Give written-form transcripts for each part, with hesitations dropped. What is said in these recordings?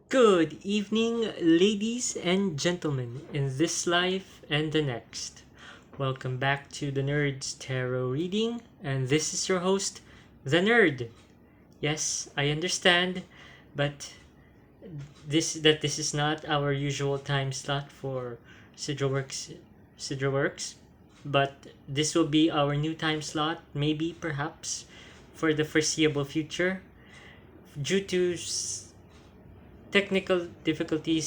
Good evening, ladies and gentlemen, in this life and the next. Welcome back to the Nerd's Tarot Reading, and this is your host, the Nerd. Yes, I understand, but this is not our usual time slot for Sigil Works, Sigil Works, but this will be our new time slot, maybe, perhaps, for the foreseeable future, due to technical difficulties,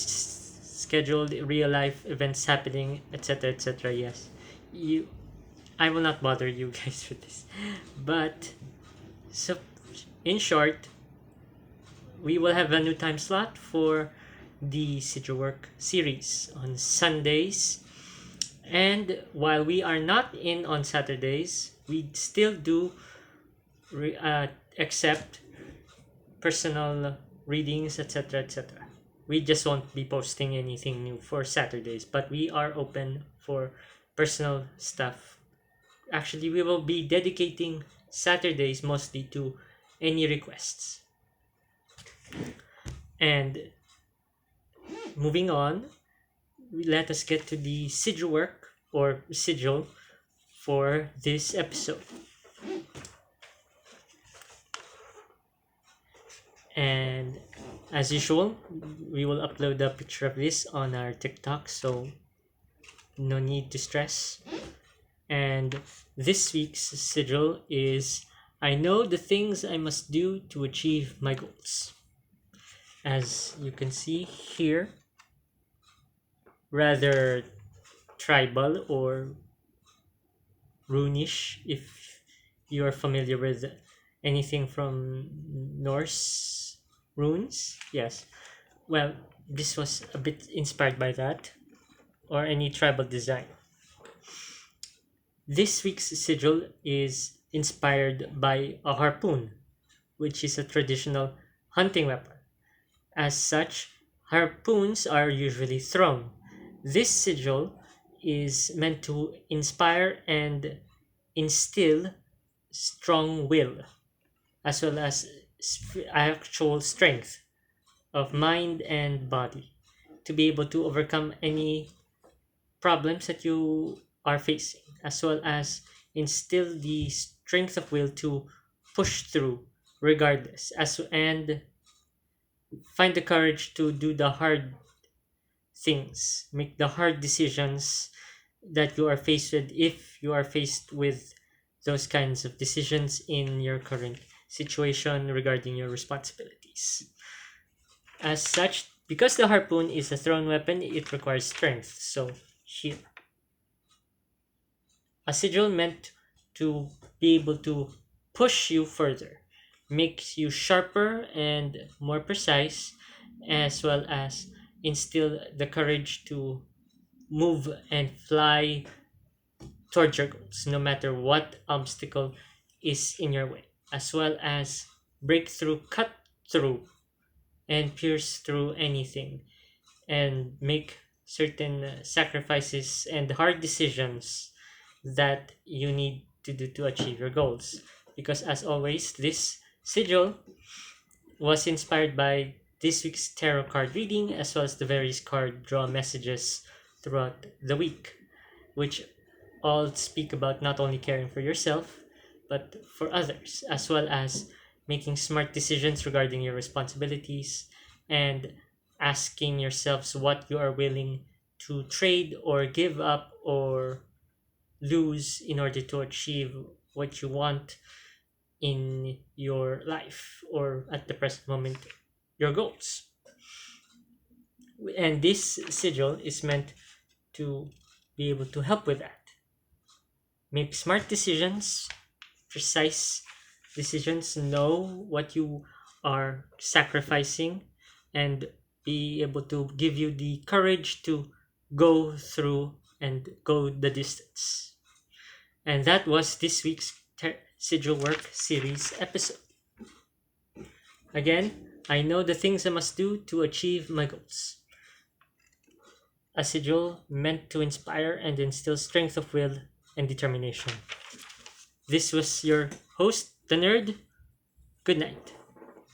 scheduled real life events happening, etc., etc. Yes, you. I will not bother you guys with this, but so in short, we will have a new time slot for the Sigil Work series on Sundays, and while we are not in on Saturdays, we still do accept personal readings, etc., etc. We just won't be posting anything new for Saturdays, but we are open for personal stuff. Actually, we will be dedicating Saturdays mostly to any requests. And moving on, let us get to the sigil work or sigil for this episode. And as usual, we will upload a picture of this on our TikTok, so no need to stress. And this week's sigil is I know the things I must do to achieve my goals. As you can see here, rather tribal or runish if you are familiar with anything from Norse runes. Yes. Well, this was a bit inspired by that or any tribal design. This week's sigil is inspired by a harpoon, which is a traditional hunting weapon. As such, harpoons are usually thrown. This sigil is meant to inspire and instill strong will, as well as actual strength of mind and body to be able to overcome any problems that you are facing, as well as instill the strength of will to push through regardless, as and find the courage to do the hard things, make the hard decisions that you are faced with if you are faced with those kinds of decisions in your current situation regarding your responsibilities. As such, because the harpoon is a thrown weapon, it requires strength. So here, a sigil meant to be able to push you further, makes you sharper and more precise, as well as instill the courage to move and fly towards your goals, no matter what obstacle is in your way, as well as break through, cut through, and pierce through anything, and make certain sacrifices and hard decisions that you need to do to achieve your goals. Because, as always, this sigil was inspired by this week's tarot card reading as well as the various card draw messages throughout the week, which all speak about not only caring for yourself but for others, as well as making smart decisions regarding your responsibilities and asking yourselves what you are willing to trade or give up or lose in order to achieve what you want in your life or at the present moment your goals. And this sigil is meant to be able to help with that. Make smart decisions, precise decisions, know what you are sacrificing, and be able to give you the courage to go through and go the distance. And that was this week's Sigil Work series episode. Again, I know the things I must do to achieve my goals. A sigil meant to inspire and instill strength of will and determination. This was your host, the Nerd. Good night.